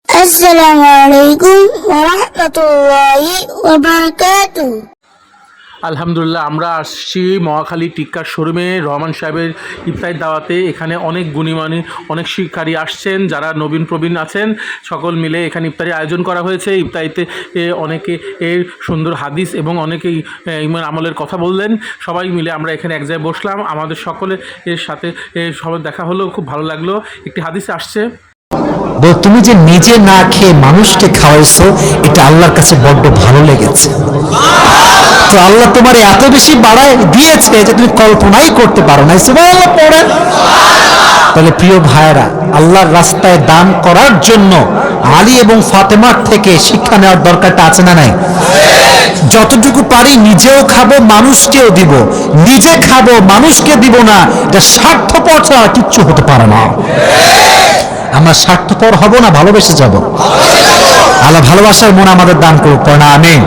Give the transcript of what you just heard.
আসসালামু আলাইকুম ওয়া রাহমাতুল্লাহি ওয়া বারাকাতুহু। আলহামদুলিল্লাহ, আমরা আসছি মহাখালী টিক্কার শোরুমে রহমান সাহেবের ইফতার দাওয়াতে। এখানে অনেক গুণীমানী অনেক শিক্ষারী আসছেন, যারা নবীন প্রবীণ আছেন, সকল মিলে এখানে ইফতারি আয়োজন করা হয়েছে। ইফতারিতে অনেকে এর সুন্দর হাদিস এবং অনেকেই ইমান আমলের কথা বললেন। সবাই মিলে আমরা এখানে এক জায়গায় বসলাম, আমাদের সকলের এর সাথে সবার দেখা হলো, খুব ভালো লাগলো। একটি হাদিসে আসছে, তুমি যে নিজে না খেয়ে মানুষকে খাওয়াইছো, এটা আল্লাহর কাছে বড্ড ভালো লেগেছে। তো আল্লাহ তোমার এত বেশি বাড়ায় দিয়েছে যে তুমি কল্পনাই করতে পারো না। সুবহানাল্লাহ পড়েন। তাহলে প্রিয় ভাইরা, আল্লাহর রাস্তায় দান করার জন্য আলী এবং ফাতেমার থেকে শিক্ষা নেওয়ার দরকারটা আছে না নাই? যতটুকু পারি নিজেও খাবো, মানুষকেও দিব। নিজে খাবো, মানুষকে দিব না, এটা স্বার্থপর ছাড়া কিচ্ছু হতে পারে না। আমরা স্বার্থপর হব না, ভালোবেসে যাব। আল্লাহ ভালোবাসার মন আমাদের দান করুক। আমিন।